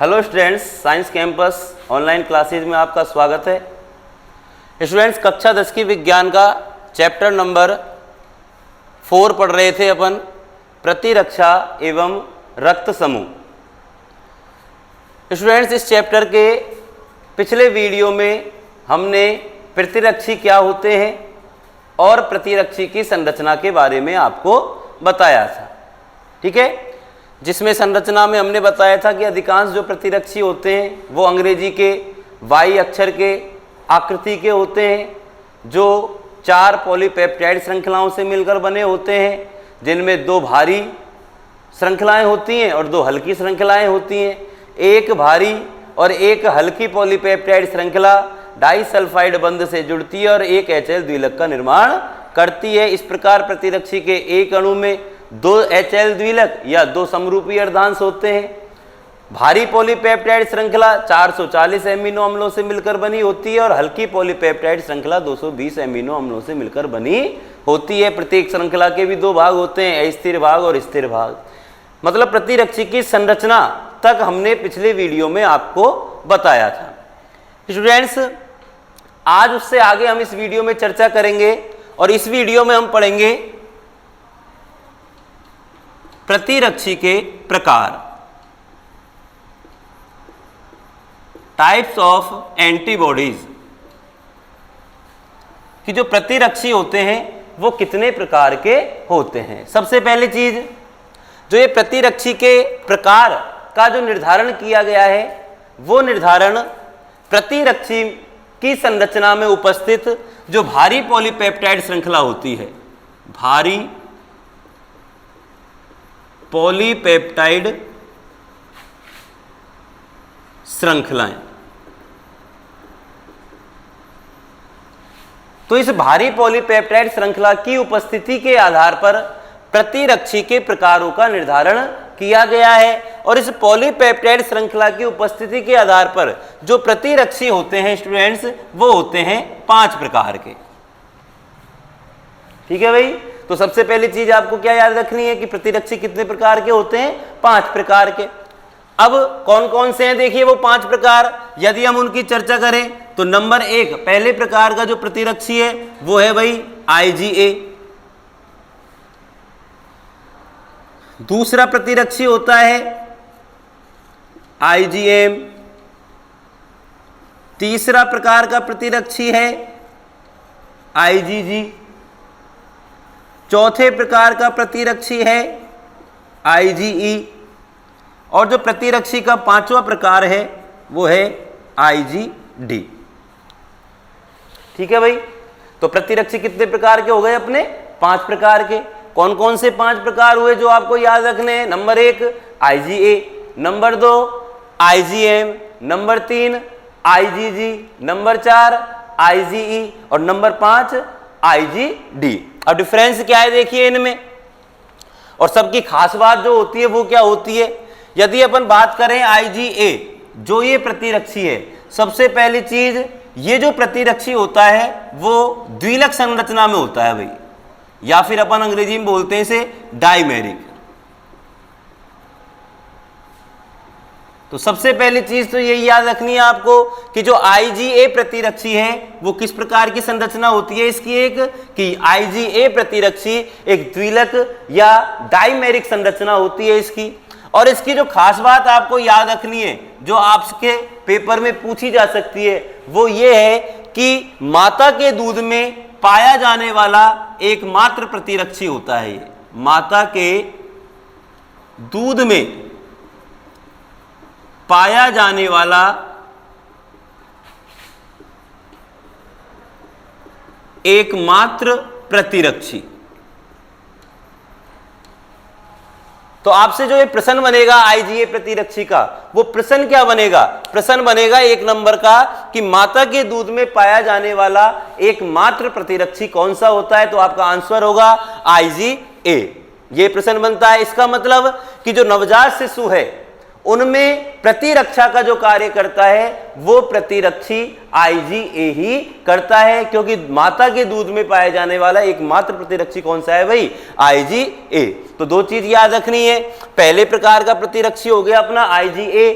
Hello students, science campus online classes में आपका स्वागत है। स्टूडेंट्स, कक्षा 10 की विज्ञान का चैप्टर नंबर 4 पढ़ रहे थे अपन, प्रतिरक्षा एवं रक्त समूह। स्टूडेंट्स, इस चैप्टर के पिछले वीडियो में हमने प्रतिरक्षी क्या होते हैं और प्रतिरक्षी की संरचना के बारे में आपको बताया था, ठीक है। जिसमें संरचना में हमने बताया था कि अधिकांश जो प्रतिरक्षी होते हैं वो अंग्रेजी के वाई अक्षर के आकृति के होते हैं, जो 4 पॉलीपेप्टाइड श्रृंखलाओं से मिलकर बने होते हैं, जिनमें 2 भारी श्रृंखलाएं होती हैं और 2 हल्की श्रृंखलाएं होती हैं। एक भारी और एक हल्की पॉलीपेप्टाइड श्रृंखला डाइसल्फाइड बंध से जुड़ती है और एक HL द्विलक का निर्माण करती है। इस प्रकार प्रतिरक्षी के एक अणु में 2 HL द्विलक या 2 समरूपी अर्धांश होते हैं। भारी पॉलीपेप्टाइड श्रृंखला 440 एमिनो अम्लों से मिलकर बनी होती है और हल्की पॉलीपेप्टाइड श्रृंखला 220 एमिनो अम्लों से मिलकर बनी होती है। प्रत्येक श्रृंखला के भी 2 भाग होते हैं, अस्थिर भाग और स्थिर भाग। मतलब प्रतिरक्षी की संरचना तक हमने पिछले वीडियो में आपको बताया था। स्टूडेंट्स, आज उससे आगे हम इस वीडियो में चर्चा करेंगे और इस वीडियो में हम पढ़ेंगे प्रतिरक्षी के प्रकार, टाइप्स ऑफ एंटीबॉडीज, कि जो प्रतिरक्षी होते हैं वो कितने प्रकार के होते हैं। सबसे पहली चीज, जो ये प्रतिरक्षी के प्रकार का जो निर्धारण किया गया है वो निर्धारण प्रतिरक्षी की संरचना में उपस्थित जो भारी पॉलीपेप्टाइड श्रृंखला होती है, भारी पॉलीपेप्टाइड श्रृंखलाएं, तो इस भारी पॉलीपेप्टाइड श्रृंखला की उपस्थिति के आधार पर प्रतिरक्षी के प्रकारों का निर्धारण किया गया है। और इस पॉलीपेप्टाइड श्रृंखला की उपस्थिति के आधार पर जो प्रतिरक्षी होते हैं स्टूडेंट्स, वो होते हैं 5 प्रकार के, ठीक है भाई। तो सबसे पहली चीज आपको क्या याद रखनी है कि प्रतिरक्षी कितने प्रकार के होते हैं? 5 प्रकार के। अब कौन कौन से हैं देखिए वो 5 प्रकार। यदि हम उनकी चर्चा करें तो नंबर 1, पहले प्रकार का जो प्रतिरक्षी है वो है भाई IgA। दूसरा प्रतिरक्षी होता है IgM। तीसरा प्रकार का प्रतिरक्षी है IgG। चौथे प्रकार का प्रतिरक्षी है IgE और जो प्रतिरक्षी का 5वां प्रकार है वो है IgD, ठीक है भाई। तो प्रतिरक्षी कितने प्रकार के हो गए अपने? 5 प्रकार के। कौन कौन से 5 प्रकार हुए जो आपको याद रखने हैं? Number 1 IgA, number 2 IgM, number 3 IgG, number 4 IgE और नंबर 5 IgD। अब डिफरेंस क्या है देखिए इनमें, और सबकी खास बात जो होती है वो क्या होती है। यदि अपन बात करें IgA, जो ये प्रतिरक्षी है, सबसे पहली चीज, ये जो प्रतिरक्षी होता है वो द्विलक संरचना में होता है भाई, या फिर अपन अंग्रेजी में बोलते हैं इसे डाइमेरिक। तो सबसे पहली चीज तो यही याद रखनी है आपको कि जो IgA प्रतिरक्षी है वो किस प्रकार की संरचना होती है इसकी, एक कि IgA प्रतिरक्षी एक द्विलक या डाइमेरिक संरचना होती है इसकी। और इसकी जो खास बात आपको याद रखनी है, जो आपके पेपर में पूछी जा सकती है, वो ये है कि माता के दूध में पाया जाने वाला एकमात्र प्रतिरक्षी होता है ये। माता के दूध में पाया जाने वाला एकमात्र प्रतिरक्षी। तो आपसे जो ये प्रश्न बनेगा IgA प्रतिरक्षी का, वो प्रश्न क्या बनेगा? प्रश्न बनेगा 1 नंबर का कि माता के दूध में पाया जाने वाला एकमात्र प्रतिरक्षी कौन सा होता है? तो आपका आंसर होगा IgA। ये प्रश्न बनता है। इसका मतलब कि जो नवजात शिशु है उनमें प्रतिरक्षा का जो कार्य करता है वो प्रतिरक्षी IgA ही करता है, क्योंकि माता के दूध में पाया जाने वाला एकमात्र प्रतिरक्षी कौन सा है भाई? IgA। तो 2 चीज याद रखनी है, पहले प्रकार का प्रतिरक्षी हो गया अपना IgA,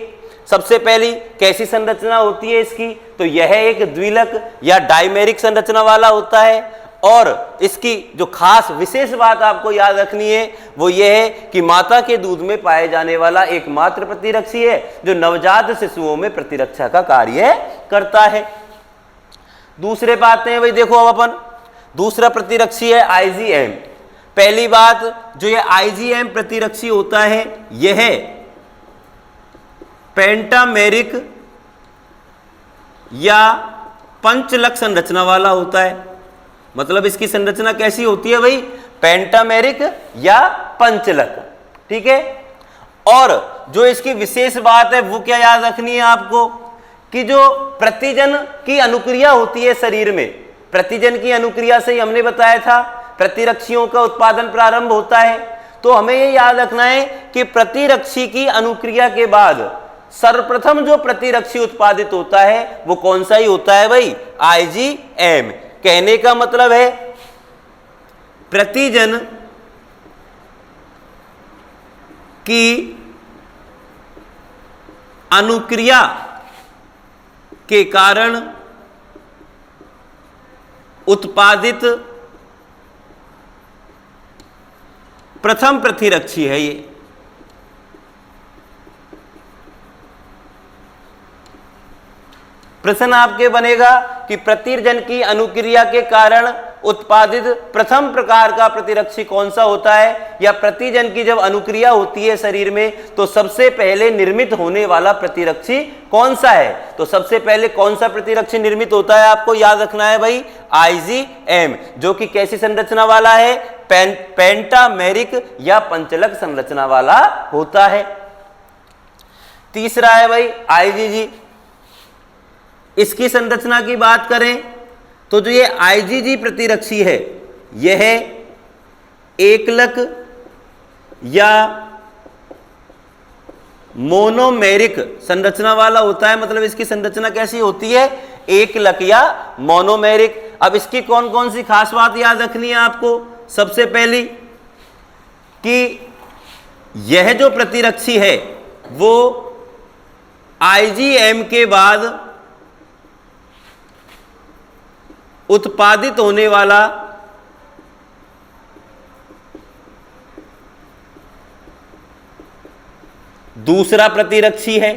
सबसे पहली कैसी संरचना होती है इसकी, तो यह एक द्विलक या डायमेरिक संरचना वाला होता है। और इसकी जो खास विशेष बात आपको याद रखनी है वो यह है कि माता के दूध में पाए जाने वाला एकमात्र प्रतिरक्षी है जो नवजात शिशुओं में प्रतिरक्षा का कार्य करता है। दूसरे बात है भाई, देखो अब अपन दूसरा प्रतिरक्षी है आईजीएम। पहली बात जो ये आईजीएम प्रतिरक्षी होता है यह पेंटामेरिक या पंचलक संरचना वाला होता है। मतलब इसकी संरचना कैसी होती है भाई, पेंटामेरिक या पंचलक, ठीक है। और जो इसकी विशेष बात है वो क्या याद रखनी है आपको, कि जो प्रतिजन की अनुक्रिया होती है शरीर में, प्रतिजन की अनुक्रिया से ही हमने बताया था प्रतिरक्षियों का उत्पादन प्रारंभ होता है। तो हमें ये याद रखना है कि प्रतिरक्षी की अनुक्रिया के बाद सर्वप्रथम जो प्रतिरक्षी उत्पादित होता है वो कौन सा ही होता है भाई, आईजीएम। कहने का मतलब है प्रतिजन की अनुक्रिया के कारण उत्पादित प्रथम प्रतिरक्षी है ये। प्रश्न आपके बनेगा कि प्रतिजन की अनुक्रिया के कारण उत्पादित प्रथम प्रकार का प्रतिरक्षी कौन सा होता है, या प्रतिजन की जब अनुक्रिया होती है शरीर में तो सबसे पहले निर्मित होने वाला प्रतिरक्षी कौन सा है। तो सबसे पहले कौन सा प्रतिरक्षी निर्मित होता है आपको याद रखना है भाई, आईजीएम, जो कि कैसी संरचना वाला है, पेंटामेरिक या पंचलक संरचना वाला होता है। तीसरा है भाई आईजीजी। इसकी संरचना की बात करें तो जो ये आईजीजी प्रतिरक्षी है यह एकलक या मोनोमेरिक संरचना वाला होता है। मतलब इसकी संरचना कैसी होती है, एकलक या मोनोमेरिक। अब इसकी कौन कौन सी खास बात याद रखनी है आपको, सबसे पहली कि यह जो प्रतिरक्षी है वो आईजीएम के बाद उत्पादित होने वाला दूसरा प्रतिरक्षी है।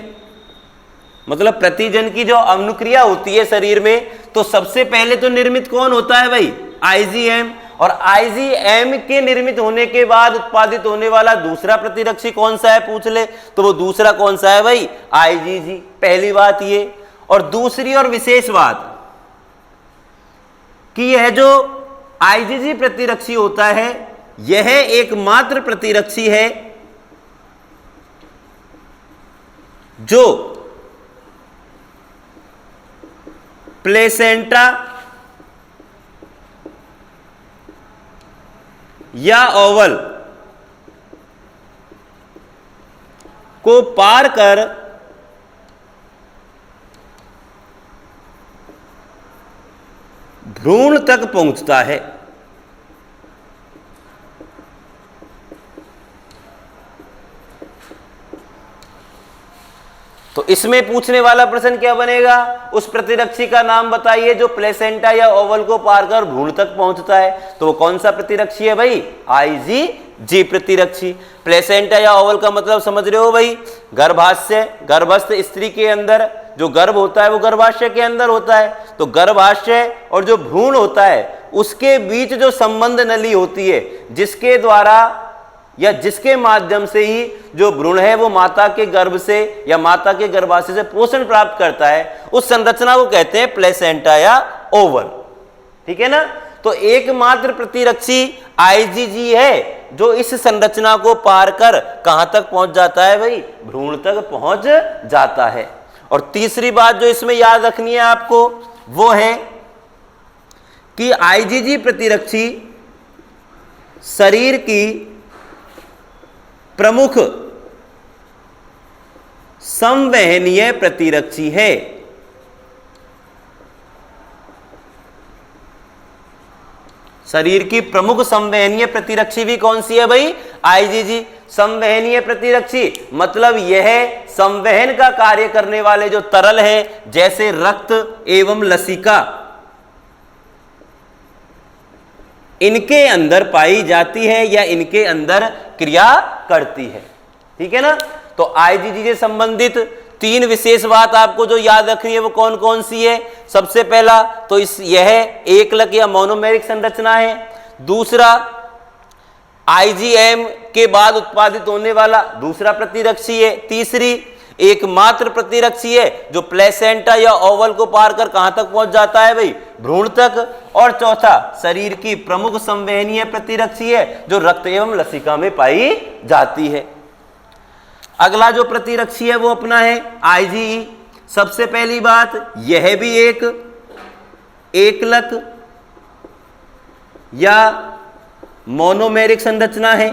मतलब प्रतिजन की जो अनुक्रिया होती है शरीर में तो सबसे पहले तो निर्मित कौन होता है भाई, आईजीएम। और आईजीएम के निर्मित होने के बाद उत्पादित होने वाला दूसरा प्रतिरक्षी कौन सा है पूछ ले तो वो दूसरा कौन सा है भाई, आईजीजी। पहली बात ये। और दूसरी और विशेष बात कि यह जो आईजीजी प्रतिरक्षी होता है यह एकमात्र प्रतिरक्षी है जो प्लेसेंटा या ओवल को पार कर भ्रूण तक पहुंचता है। तो इसमें पूछने वाला प्रश्न क्या बनेगा, उस प्रतिरक्षी का नाम बताइए जो प्लेसेंटा या ओवल को पार कर भ्रूण तक पहुंचता है। तो वो कौन सा प्रतिरक्षी है भाई, आईजीजी प्रतिरक्षी। प्लेसेंटा या ओवल का मतलब समझ रहे हो भाई, गर्भाशय, गर्भस्थ स्त्री के अंदर जो गर्भ होता है वो गर्भाशय के अंदर होता है। तो गर्भाशय और जो भ्रूण होता है उसके बीच जो संबंध नली होती है जिसके द्वारा या जिसके माध्यम से ही जो भ्रूण है वो माता के गर्भ से या माता के गर्भाशय से पोषण प्राप्त करता है, उस संरचना को कहते हैं प्लेसेंटा या ओवल। ठीक है ना। तो एकमात्र प्रतिरक्षी आईजीजी है जो इस संरचना को पार कर कहां तक पहुंच जाता है भाई, भ्रूण तक पहुंच जाता है। और तीसरी बात जो इसमें याद रखनी है आपको वो है कि आईजीजी प्रतिरक्षी शरीर की प्रमुख संवहनीय प्रतिरक्षी है। शरीर की प्रमुख संवहनीय प्रतिरक्षी भी कौन सी है भाई, आईजीजी। संवहनीय प्रतिरक्षी मतलब यह संवहन का कार्य करने वाले जो तरल हैं, जैसे रक्त एवं लसिका, इनके अंदर पाई जाती है या इनके अंदर क्रिया करती है। ठीक है ना। तो आईजीजी से संबंधित 3 विशेष बात आपको जो याद रखनी है वो कौन कौन सी है? सबसे पहला तो यह एकलक या मोनोमेरिक संरचना है। दूसरा, आईजीएम के बाद उत्पादित होने वाला दूसरा प्रतिरक्षी है। तीसरी, एकमात्र प्रतिरक्षी है जो प्लेसेंटा या ओवल को पार कर कहां तक पहुंच जाता है भाई? भ्रूण तक। और चौथा, शरीर की प्रमुख संवहनीय प्रतिरक्षी है जो रक्त एवं लसिका में पाई जाती है। अगला जो प्रतिरक्षी है वो अपना है आईजीई। सबसे पहली बात, यह भी एक एकलक या मोनोमेरिक संरचना है।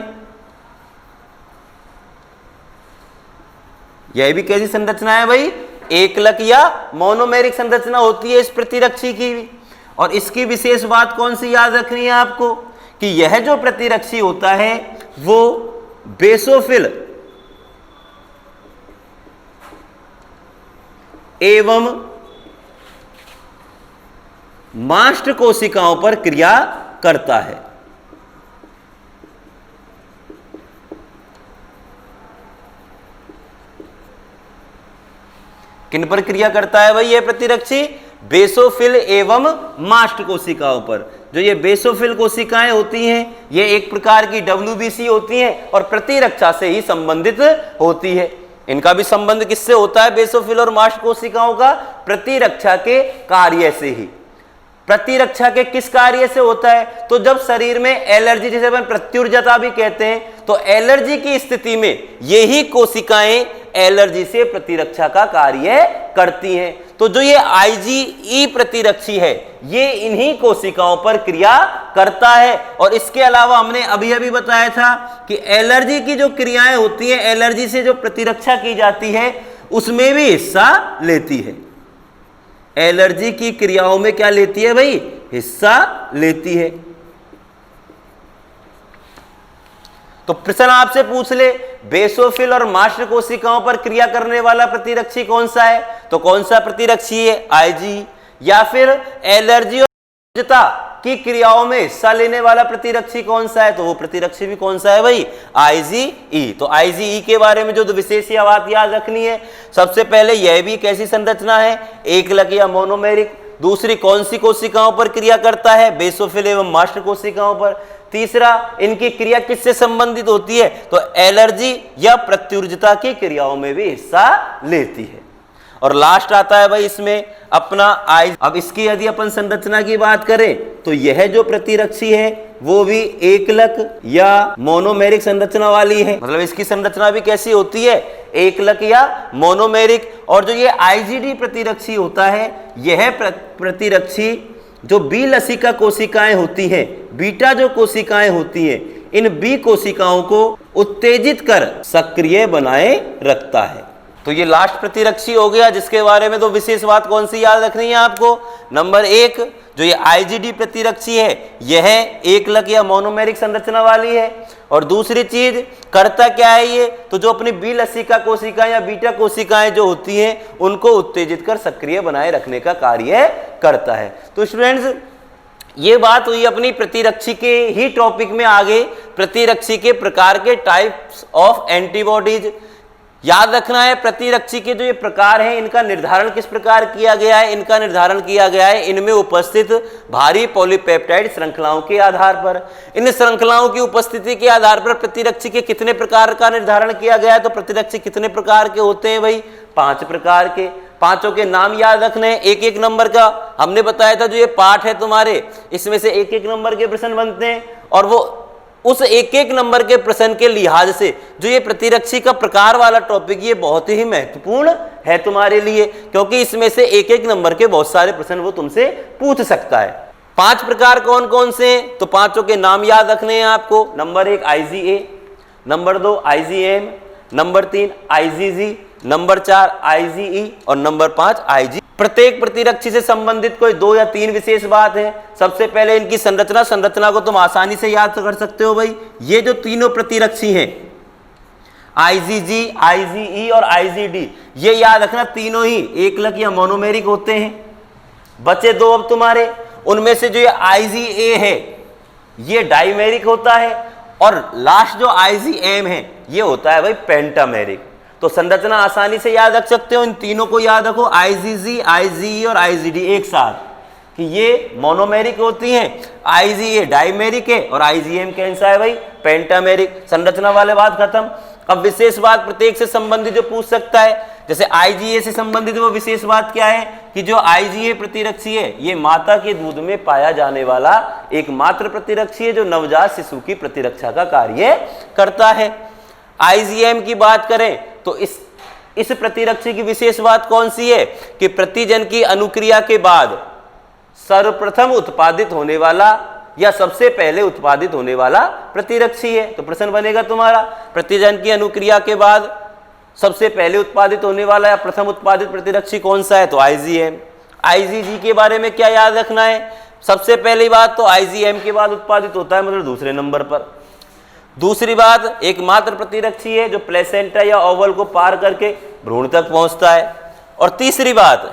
यह भी कैसी संरचना है भाई? एकलक या मोनोमेरिक संरचना होती है इस प्रतिरक्षी की भी। और इसकी विशेष बात कौन सी याद रखनी है आपको? कि यह जो प्रतिरक्षी होता है वो बेसोफिल एवं मास्ट कोशिकाओं पर क्रिया करता है। किन पर क्रिया करता है भाई यह प्रतिरक्षी? बेसोफिल एवं मास्ट कोशिकाओं पर। जो ये बेसोफिल कोशिकाएं होती हैं ये एक प्रकार की WBC होती हैं और प्रतिरक्षा से ही संबंधित होती है। इनका भी संबंध किससे होता है? बेसोफिल और मास्ट कोशिकाओं का प्रतिरक्षा के कार्य से ही। प्रतिरक्षा के किस कार्य से होता है? तो जब शरीर में एलर्जी, जिसे अपन प्रत्युर्जता भी कहते हैं, तो एलर्जी की स्थिति में यही कोशिकाएं एलर्जी से प्रतिरक्षा का कार्य करती हैं। तो जो ये आईजीई प्रतिरक्षी है ये इन्हीं कोशिकाओं पर क्रिया करता है। और इसके अलावा हमने अभी अभी बताया था कि एलर्जी की जो क्रियाएं होती हैं, एलर्जी से जो प्रतिरक्षा की जाती है उसमें भी हिस्सा लेती है। एलर्जी की क्रियाओं में क्या लेती है भाई? हिस्सा लेती है। तो प्रश्न आपसे पूछ ले, बेसोफिल और मास्ट कोशिकाओं पर क्रिया करने वाला प्रतिरक्षी कौन सा है? तो कौन सा प्रतिरक्षी है? आईजी। या फिर एलर्जी और की क्रियाओं में हिस्सा लेने वाला प्रतिरक्षी कौन सा है? तो वो प्रतिरक्षी भी कौन सा है भाई? आईजीई। तो आईजीई के बारे में जो विशेष बात याद रखनी है, सबसे पहले यह भी कैसी संरचना है? एकलक या मोनोमेरिक। दूसरी, कौन सी कोशिकाओं पर क्रिया करता है? बेसोफिल एवं मास्ट कोशिकाओं पर। तीसरा, इनकी क्रिया किससे संबंधित होती है? तो एलर्जी या प्रत्युर्जता की क्रियाओं में भी हिस्सा लेती है। और लास्ट आता है भाई इसमें अपना आई। अब इसकी यदि अपन संरचना की बात करें तो यह जो प्रतिरक्षी है वो भी एकलक या मोनोमेरिक संरचना वाली है। मतलब इसकी संरचना भी कैसी होती है? एकलक या मोनोमेरिक। और जो ये आईजीडी प्रतिरक्षी होता है, यह प्रतिरक्षी जो बी लसिका कोशिकाएं होती हैं, बीटा जो कोशिकाएं होती हैं, इन बी कोशिकाओं को उत्तेजित कर सक्रिय बनाए रखता है। तो ये लास्ट प्रतिरक्षी हो गया जिसके बारे में तो विशेष बात कौन सी याद रखनी है आपको? नंबर 1, जो ये आईजीडी प्रतिरक्षी है यह एकलक या मोनोमेरिक संरचना वाली है। और दूसरी चीज, करता क्या है ये? तो जो अपनी बी लसिका कोशिकाएं या बीटा कोशिकाएं जो होती हैं उनको उत्तेजित कर सक्रिय बनाए रखने का कार्य करता है। तो स्टूडेंट्स, ये बात हुई अपनी प्रतिरक्षी के ही टॉपिक में। आगे प्रतिरक्षी के प्रकार के टाइप्स ऑफ एंटीबॉडीज याद रखना है। प्रतिरक्षी के जो ये प्रकार हैं इनका निर्धारण किस प्रकार किया गया है? इनका निर्धारण किया गया है इनमें उपस्थित भारी पॉलीपेप्टाइड श्रृंखलाओं के आधार पर। इन श्रृंखलाओं की उपस्थिति के आधार पर प्रतिरक्षी के कितने प्रकार का निर्धारण किया गया है? तो प्रतिरक्षी कितने प्रकार के होते हैं भाई? 5 प्रकार के। पांचों के नाम याद रखने, एक एक नंबर का हमने बताया था। जो ये पाठ है तुम्हारे, इसमें से एक एक नंबर के प्रश्न बनते हैं और वो उस एक एक नंबर के प्रश्न के लिहाज से जो ये प्रतिरक्षी का प्रकार वाला टॉपिक ये बहुत ही महत्वपूर्ण है तुम्हारे लिए, क्योंकि इसमें से एक एक नंबर के बहुत सारे प्रश्न वो तुमसे पूछ सकता है। 5 प्रकार कौन कौन से हैं? तो पांचों के नाम याद रखने हैं आपको। Number 1 IgA, number 2 IgM, number 3 IgG, number 4 IgE और नंबर 5 IG। प्रत्येक प्रतिरक्षी से संबंधित कोई 2 या 3 विशेष बात है। सबसे पहले इनकी संरचना को तुम आसानी से याद कर सकते हो भाई। ये जो तीनों प्रतिरक्षी हैं IgG, IgE और IgD, ये याद रखना तीनों ही एकलक या मोनोमेरिक होते हैं। बचे दो अब तुम्हारे, उनमें से जो ये IgA है ये डाइमेरिक होता है और लास्ट जो IgM है ये होता है भाई पेंटामेरिक। तो संरचना आसानी से याद रख सकते हो, इन तीनों को याद रखो, IgG, IgE और IgD एक साथ, कि ये मोनोमेरिक होती हैं, IgA डाइमेरिक है और IgM कैसा है भाई पेंटामेरिक। संरचना वाले बात खत्म। अब विशेष बात प्रत्येक से संबंधित जो पूछ सकता है, जैसे IgA से संबंधित वो विशेष बात क्या है कि जो IgA प्रतिरक्षी है ये माता के दूध में पाया जाने वाला एकमात्र प्रतिरक्षी है जो नवजात शिशु की प्रतिरक्षा का कार्य करता है। IgM की बात करें तो इस प्रतिरक्षी की विशेष बात कौन सी है कि प्रतिजन की अनुक्रिया के बाद सर्वप्रथम उत्पादित होने वाला या सबसे पहले उत्पादित होने वाला प्रतिरक्षी है। तो प्रश्न बनेगा तुम्हारा, प्रतिजन की अनुक्रिया के बाद सबसे पहले उत्पादित होने वाला या प्रथम उत्पादित प्रतिरक्षी कौन सा है? तो IgM। IgG के बारे में क्या याद रखना है? सबसे पहली बात तो IgM के बाद उत्पादित होता है, मतलब दूसरे नंबर पर। दूसरी बात, एकमात्र प्रतिरक्षी है जो प्लेसेंटा या ओवल को पार करके भ्रूण तक पहुंचता है। और तीसरी बात,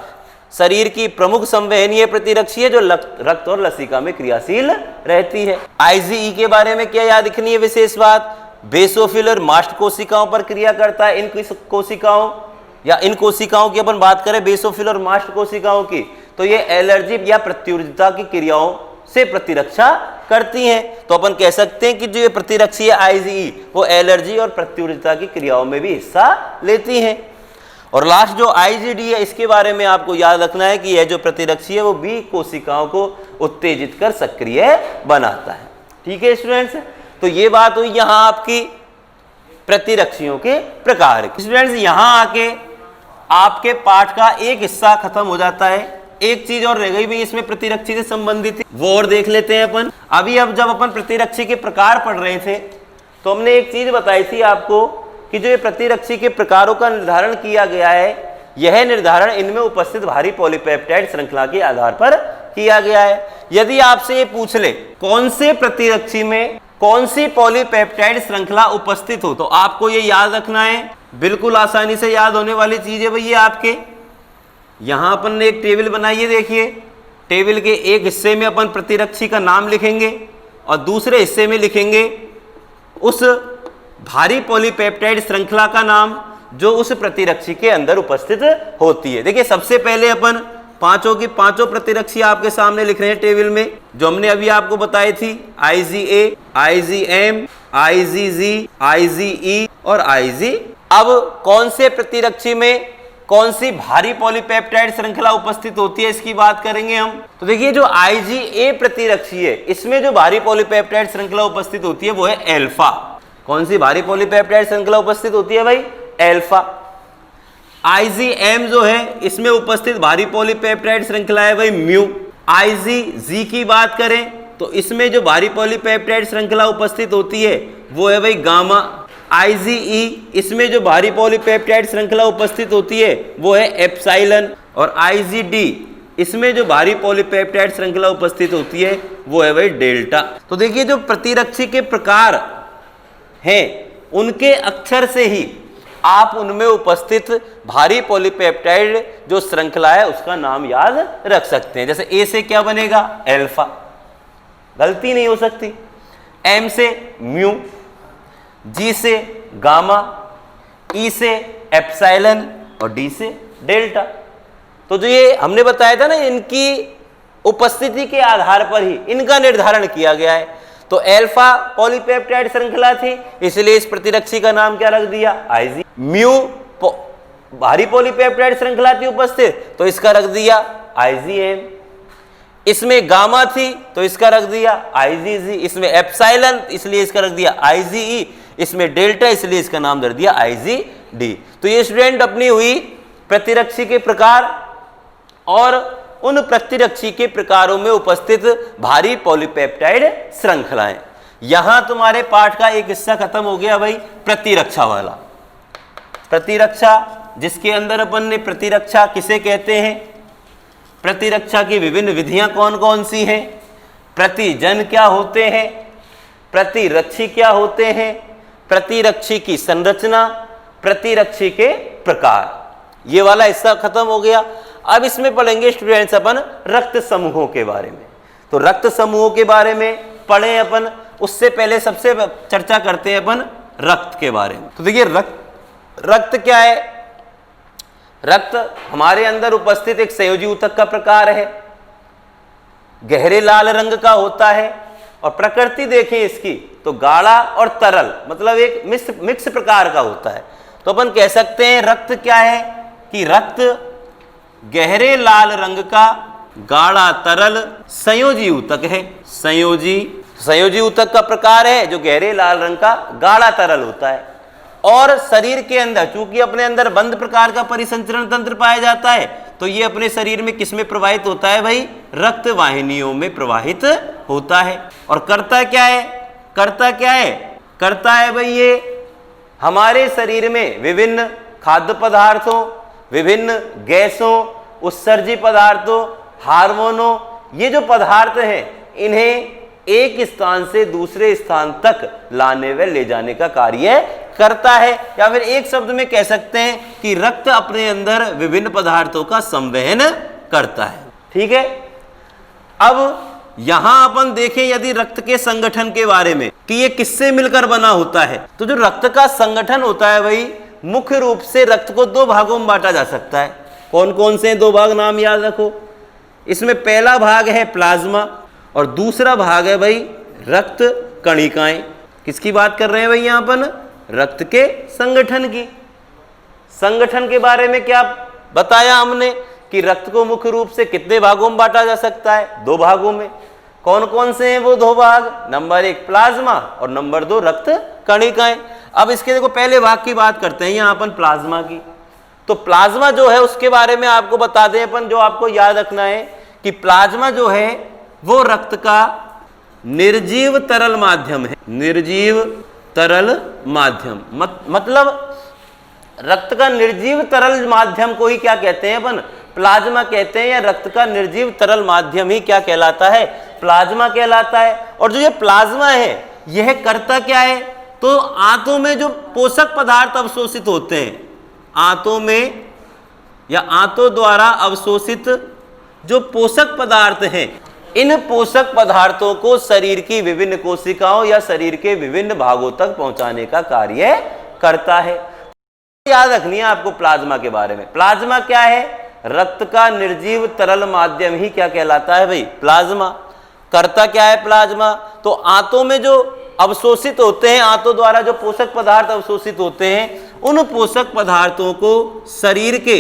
शरीर की प्रमुख संवहनीय प्रतिरक्षी है जो रक्त और लसिका में क्रियाशील रहती है। IgE के बारे में क्या याद रखनी है विशेष बात? बेसोफिल और मास्ट कोशिकाओं पर क्रिया करता है। इन कोशिकाओं या इन कोशिकाओं की अपन बात करें बेसोफिल और मास्ट कोशिकाओं की, तो ये एलर्जी या प्रत्युर्जता की क्रियाओं से प्रतिरक्षा करती हैं। तो अपन कह सकते हैं कि जो ये प्रतिरक्षी है IgE वो एलर्जी और प्रत्युर्जता की क्रियाओं में भी हिस्सा लेती हैं। और लास्ट जो IgD है इसके बारे में आपको याद रखना है कि यह जो प्रतिरक्षी है वो बी कोशिकाओं को उत्तेजित कर सक्रिय बनाता है। ठीक है स्टूडेंट्स, तो ये बात हुई यहाँ आपकी प्रतिरक्षियों के प्रकार की। स्टूडेंट्स यहाँ आके आपके पाठ का एक हिस्सा खत्म हो जाता है। एक चीज और रह गई भी इसमें प्रतिरक्षी से संबंधित थी, वो और देख लेते हैं अपन। अब जब अपन प्रतिरक्षी के प्रकार पढ़ रहे थे तो हमने एक चीज बताई थी आपको कि जो ये प्रतिरक्षी के प्रकारों का निर्धारण किया गया है, यह निर्धारण इनमें उपस्थित भारी पॉलीपेप्टाइड श्रृंखला के आधार पर किया गया है। यदि आपसे ये पूछ ले कौन से प्रतिरक्षी में कौन सी पॉलीपेप्टाइड श्रृंखला उपस्थित हो, तो आपको ये याद रखना है, बिल्कुल आसानी से याद होने वाली चीज है भाई ये आपके। यहां अपन ने एक टेबल बनाई है, देखिए टेबल के एक हिस्से में अपन प्रतिरक्षी का नाम लिखेंगे और दूसरे हिस्से में लिखेंगे उस भारी पॉलीपेप्टाइड श्रृंखला का नाम जो उस प्रतिरक्षी के अंदर उपस्थित होती है। देखिए सबसे पहले अपन पांचों की पांचों प्रतिरक्षी आपके सामने लिख रहे हैं टेबल में, जो हमने अभी आपको बताई थी, IgA, IgM, IgG, IgE और Ig। अब कौन से प्रतिरक्षी में कौन सी भारी पॉलीपेप्टाइड श्रृंखला उपस्थित होती है इसकी बात करेंगे हम। तो देखिए जो IgA प्रतिरक्षी है इसमें जो भारी पॉलीपेप्टाइड श्रृंखला उपस्थित होती है वो है एल्फा। कौन सी भारी पॉलीपेप्टाइड श्रृंखला उपस्थित होती है भाई? एल्फा। IgM जो है इसमें उपस्थित भारी पॉलीपेप्टाइड श्रृंखला है भाई म्यू। IgG की बात करें तो इसमें जो भारी पॉलीपेप्टाइड श्रृंखला उपस्थित होती है वो है भाई गामा। IgE इसमें जो भारी पॉलीपेप्टाइड श्रृंखला उपस्थित होती है वो है एप्सिलॉन। और IgD इसमें जो भारी पॉलीपेप्टाइड श्रृंखला उपस्थित होती है वो है भाई डेल्टा। तो देखिए जो प्रतिरक्षी के प्रकार हैं उनके अक्षर से ही आप उनमें उपस्थित भारी पॉलीपेप्टाइड जो श्रृंखला है उसका नाम याद रख सकते हैं। जैसे A से क्या बनेगा? एल्फा, गलती नहीं हो सकती। M से म्यू, G से गामा, E से एप्सिलॉन और D से डेल्टा। तो जो ये हमने बताया था ना, इनकी उपस्थिति के आधार पर ही इनका निर्धारण किया गया है। तो एल्फा पॉलीपेप्टाइड श्रृंखला थी इसलिए इस प्रतिरक्षी का नाम क्या रख दिया? Ig। म्यू भारी पॉलीपेप्टाइड श्रृंखला थी उपस्थित तो इसका रख दिया IgM। इसमें गामा थी तो इसका रख दिया IgG। इसमें एप्सिलॉन इसलिए इसका रख दिया IgE। इसमें डेल्टा इसलिए इसका नाम रख दिया IgD। तो ये स्टूडेंट अपनी हुई प्रतिरक्षी के प्रकार और उन प्रतिरक्षी के प्रकारों में उपस्थित भारी पॉलीपेप्टाइड श्रृंखलाएं। यहां तुम्हारे पाठ का एक हिस्सा खत्म हो गया भाई प्रतिरक्षा वाला। प्रतिरक्षा जिसके अंदर अपन ने प्रतिरक्षा किसे कहते हैं, प्रतिरक्षा की विभिन्न विधियां कौन कौन सी हैं, प्रतिजन क्या होते हैं, प्रतिरक्षी क्या होते हैं, प्रतिरक्षी की संरचना, प्रतिरक्षी के प्रकार। ये वाला हिस्सा खत्म हो गया। अब इसमें पढ़ेंगे स्टूडेंट्स अपन रक्त समूहों के बारे में। तो रक्त समूहों के बारे में पढ़े अपन, उससे पहले सबसे चर्चा करते हैं अपन रक्त के बारे में। तो देखिए रक्त क्या है? रक्त हमारे अंदर उपस्थित एक संयोजी ऊतक का प्रकार है, गहरे लाल रंग का होता है और प्रकृति देखें इसकी तो गाढ़ा और तरल, मतलब एक मिक्स प्रकार का होता है। तो अपन कह सकते हैं रक्त क्या है कि रक्त गहरे लाल रंग का गाढ़ा तरल संयोजी ऊतक है। संयोजी ऊतक का प्रकार है जो गहरे लाल रंग का गाढ़ा तरल होता है। और शरीर के अंदर चूंकि अपने अंदर बंद प्रकार का परिसंचरण तंत्र पाया जाता है, तो ये अपने शरीर में किस में प्रवाहित होता है भाई? रक्त वाहिनियों में प्रवाहित होता है। और करता क्या है? करता है भाई ये हमारे शरीर में विभिन्न खाद्य पदार्थों, विभिन्न गैसों, उत्सर्जी पदार्थों, हार्मोनों, ये जो पदार्थ हैं इन्हें एक स्थान से दूसरे स्थान तक लाने व ले जाने का कार्य करता है। या फिर एक शब्द में कह सकते हैं कि रक्त अपने अंदर विभिन्न पदार्थों का संवहन करता है। ठीक है। अब यहां अपन देखें यदि रक्त के संगठन के बारे में कि ये किससे मिलकर बना होता है, तो जो रक्त का संगठन होता है भाई, मुख्य रूप से रक्त को दो भागों में बांटा जा सकता है। कौन कौन से दो भाग नाम याद रखो। इसमें पहला भाग है प्लाज्मा और दूसरा भाग है भाई रक्त कणिकाएं। किसकी बात कर रहे हैं भाई यहाँ पर? रक्त के संगठन की। संगठन के बारे में क्या बताया हमने कि रक्त को मुख्य रूप से कितने भागों में बांटा जा सकता है? दो भागों में। कौन कौन से हैं वो दो भाग? नंबर 1 प्लाज्मा और नंबर 2 रक्त कणिकाएं। अब इसके देखो पहले भाग की बात करते हैं यहाँ अपन प्लाज्मा की। तो प्लाज्मा जो है उसके बारे में आपको बता दें अपन, जो आपको याद रखना है कि प्लाज्मा जो है वो रक्त का निर्जीव तरल माध्यम है। निर्जीव तरल माध्यम मतलब रक्त का निर्जीव तरल माध्यम को ही क्या कहते हैं अपन? प्लाज्मा कहते हैं। या रक्त का निर्जीव तरल माध्यम ही क्या कहलाता है? प्लाज्मा कहलाता है। और जो ये प्लाज्मा है यह करता क्या है? तो आंतों में जो पोषक पदार्थ अवशोषित होते हैं, आंतों में या आंतों द्वारा अवशोषित जो पोषक पदार्थ हैं, इन पोषक पदार्थों को शरीर की विभिन्न कोशिकाओं या शरीर के विभिन्न भागों तक पहुंचाने का कार्य करता है। याद रखनी है आपको प्लाज्मा के बारे में। प्लाज्मा क्या है? रक्त का निर्जीव तरल माध्यम ही क्या कहलाता है भाई? प्लाज्मा। करता क्या है प्लाज्मा? तो आंतों में जो अवशोषित होते हैं, आंतों द्वारा जो पोषक पदार्थ अवशोषित होते हैं, उन पोषक पदार्थों को शरीर के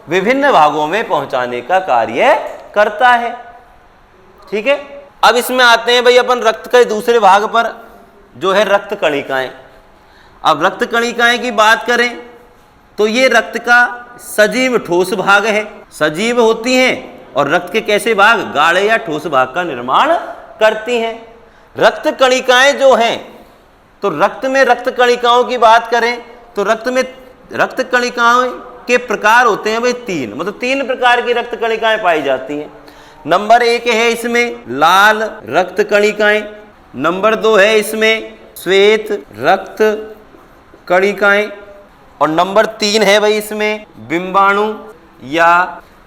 विभिन्न भागों में पहुंचाने का कार्य करता है। ठीक है। अब इसमें आते हैं भाई अपन रक्त के दूसरे भाग पर, जो है रक्त कणिकाएं। अब रक्त कणिकाएं की बात करें तो ये रक्त का सजीव ठोस भाग है। सजीव होती हैं और रक्त के कैसे भाग? गाढ़े या ठोस भाग का निर्माण करती हैं। रक्त कणिकाएं जो हैं, तो रक्त में रक्त कणिकाओं की बात करें तो रक्त में रक्त कणिकाओं के प्रकार होते हैं भाई 3, मतलब 3 प्रकार की रक्त कणिकाएं पाई जाती हैं। नंबर 1 है इसमें लाल रक्त कणिकाएं, नंबर 2 है इसमें श्वेत रक्त कणिकाएं और नंबर 3 है भाई इसमें बिंबाणु। या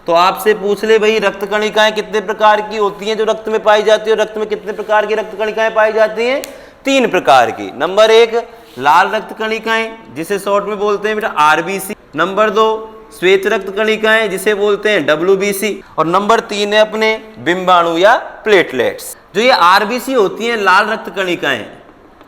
तो आपसे पूछ ले भाई रक्त कणिकाएं कितने प्रकार की होती हैं जो रक्त में पाई जाती है? रक्त में कितने प्रकार की रक्त कणिकाएं पाई जाती हैं? 3 प्रकार की। नंबर 1 लाल रक्त कणिकाएं जिसे शॉर्ट में बोलते हैं बेटा आरबीसी, नंबर 2 श्वेत रक्त कणिकाएं जिसे बोलते हैं डब्ल्यूबीसी और नंबर 3 है अपने बिंबाणु या प्लेटलेट्स। जो ये आरबीसी होती हैं लाल रक्त कणिकाएं,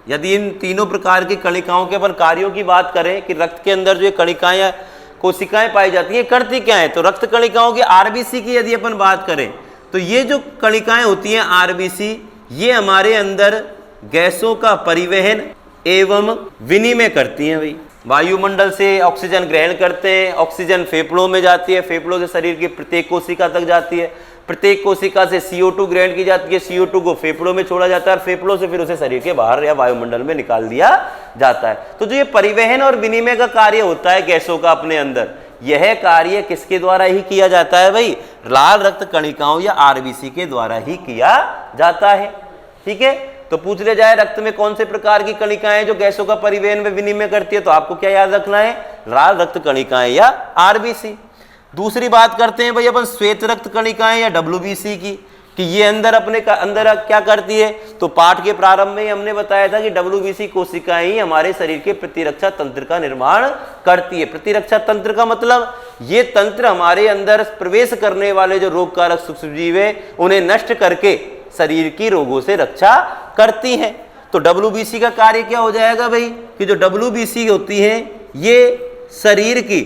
यदि इन तीनों प्रकार की कणिकाओं के अपन कार्यों की बात करें कि रक्त के अंदर जो ये कणिकाएं या कोशिकाएं पाई जाती हैं करती क्या है, तो रक्त कणिकाओं की आरबीसी की यदि अपन बात करें तो ये जो कणिकाएं होती हैं आरबीसी, ये हमारे अंदर गैसों का परिवहन एवं विनिमय करती हैं भाई। वायुमंडल से ऑक्सीजन ग्रहण करते हैं, ऑक्सीजन फेफड़ों में जाती है, फेफड़ों से शरीर की प्रत्येक कोशिका तक जाती है, प्रत्येक कोशिका से CO2 ग्रहण की जाती है, CO2 को फेफड़ों में छोड़ा जाता है और फेफड़ों से फिर उसे शरीर के बाहर या वायुमंडल में निकाल दिया जाता है। तो जो ये परिवहन और विनिमय का कार्य होता है गैसों का अपने अंदर, यह कार्य किसके द्वारा ही किया जाता है भाई? लाल रक्त कणिकाओं या आरबीसी के द्वारा ही किया जाता है। ठीक है। तो पूछ लिया जाए रक्त में कौन से प्रकार की कणिकाएं जो गैसों का परिवहन में विनिमय करती है, तो आपको क्या याद रखना है, लाल रक्त कणिकाएं या आरबीसी। दूसरी बात करते हैं भाई अपन श्वेत रक्त कणिकाएं या डब्ल्यूबीसी की, कि ये अंदर अंदर क्या करती है। तो पाठ के प्रारंभ में ही हमने बताया था कि डब्ल्यूबीसी कोशिकाएं ही हमारे शरीर के प्रतिरक्षा तंत्र का निर्माण करती है। प्रतिरक्षा तंत्र का मतलब ये तंत्र हमारे अंदर प्रवेश करने वाले जो रोगकारक सूक्ष्मजीव है उन्हें नष्ट करके शरीर की रोगों से रक्षा करती हैं। तो डब्ल्यूबीसी का कार्य क्या हो जाएगा भाई, कि जो डब्ल्यूबीसी होती है ये शरीर की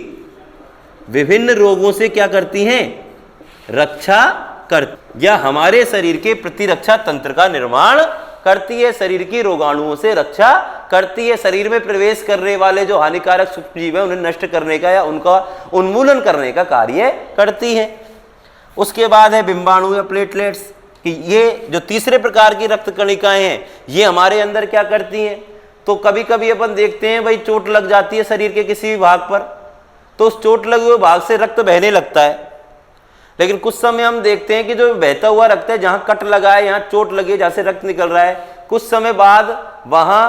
विभिन्न रोगों से क्या करती हैं, रक्षा कर, या हमारे शरीर के प्रतिरक्षा तंत्र का निर्माण करती है, शरीर की रोगाणुओं से रक्षा करती है, शरीर में प्रवेश करने वाले जो हानिकारक सूक्ष्मजीव है उन्हें नष्ट करने का या उनका उन्मूलन करने का कार्य करती है। उसके बाद है बिंबाणु या प्लेटलेट्स, कि ये जो तीसरे प्रकार की रक्त कणिकाएं हैं ये हमारे अंदर क्या करती हैं। तो कभी कभी अपन देखते हैं भाई चोट लग जाती है शरीर के किसी भी भाग पर, तो उस चोट लगे हुए भाग से रक्त बहने लगता है, लेकिन कुछ समय हम देखते हैं कि जो बहता हुआ रक्त है, जहां कट लगा है, यहां चोट लगी है, जहां से रक्त निकल रहा है, कुछ समय बाद वहां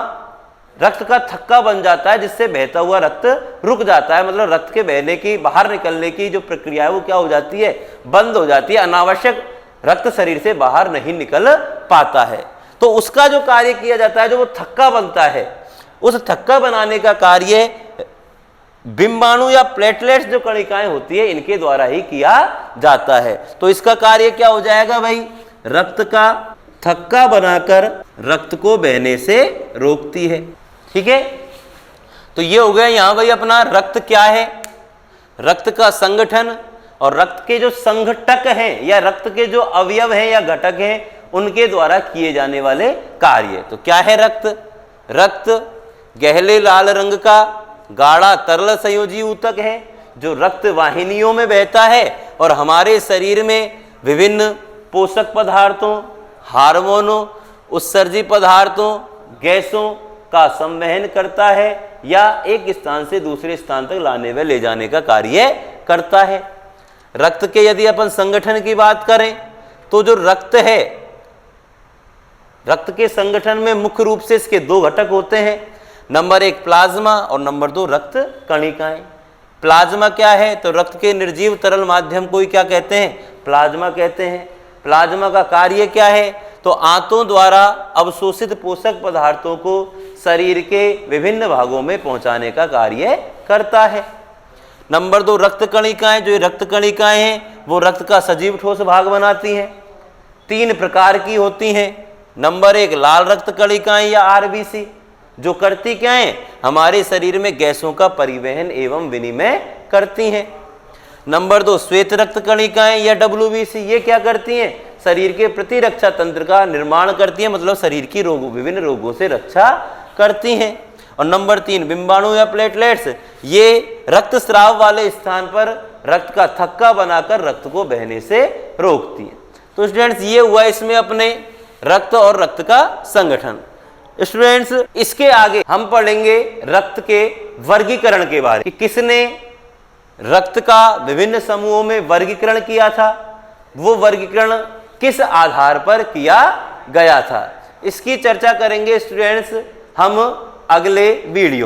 रक्त का थक्का बन जाता है जिससे बहता हुआ रक्त रुक जाता है। मतलब रक्त के बहने की, बाहर निकलने की जो प्रक्रिया है वो क्या हो जाती है, बंद हो जाती है, अनावश्यक रक्त शरीर से बाहर नहीं निकल पाता है। तो उसका जो कार्य किया जाता है, जो वो थक्का बनता है, उस थक्का बनाने का कार्य बिंबाणु या प्लेटलेट्स जो कणिकाएं होती है इनके द्वारा ही किया जाता है। तो इसका कार्य क्या हो जाएगा भाई, रक्त का थक्का बनाकर रक्त को बहने से रोकती है। ठीक है, तो ये हो गया यहां भाई अपना रक्त क्या है, रक्त का संगठन और रक्त के जो संघटक हैं या रक्त के जो अवयव हैं या घटक हैं उनके द्वारा किए जाने वाले कार्य। तो क्या है रक्त, रक्त गहरे लाल रंग का गाढ़ा तरल संयोजी ऊतक है जो रक्त वाहिनियों में बहता है और हमारे शरीर में विभिन्न पोषक पदार्थों, हार्मोनों, उत्सर्जी पदार्थों, गैसों का संवहन करता है या एक स्थान से दूसरे स्थान तक लाने व ले जाने का कार्य करता है। रक्त के यदि अपन संगठन की बात करें तो जो रक्त है, रक्त के संगठन में मुख्य रूप से इसके दो घटक होते हैं, नंबर 1 प्लाज्मा और नंबर 2 रक्त कणिकाएं। प्लाज्मा क्या है, तो रक्त के निर्जीव तरल माध्यम को ही क्या कहते हैं, प्लाज्मा कहते हैं। प्लाज्मा का कार्य क्या है, तो आंतों द्वारा अवशोषित पोषक पदार्थों को शरीर के विभिन्न भागों में पहुंचाने का कार्य करता है। नंबर 2 रक्त कणिकाएं, जो रक्त कणिकाएं हैं वो रक्त का सजीव ठोस भाग बनाती हैं, 3 प्रकार की होती हैं। नंबर 1 लाल रक्त कणिकाएं या आरबीसी, जो करती क्या है, हमारे शरीर में गैसों का परिवहन एवं विनिमय करती हैं। नंबर 2 श्वेत रक्त कणिकाएं या डब्ल्यूबीसी, ये क्या करती हैं, शरीर के प्रतिरक्षा तंत्र का निर्माण करती हैं, मतलब शरीर की विभिन्न रोगों से रक्षा करती हैं। और नंबर 3 बिंबाणु या प्लेटलेट्स, ये रक्त स्राव वाले स्थान पर रक्त का थक्का बनाकर रक्त को बहने से रोकती है। तो स्टूडेंट्स ये हुआ इसमें अपने रक्त और रक्त का संगठन। स्टूडेंट्स इसके आगे हम पढ़ेंगे रक्त के वर्गीकरण के बारे में, कि किसने रक्त का विभिन्न समूहों में वर्गीकरण किया था, वो वर्गीकरण किस आधार पर किया गया था। इसकी चर्चा करेंगे स्टूडेंट्स हम अगले वीडियो।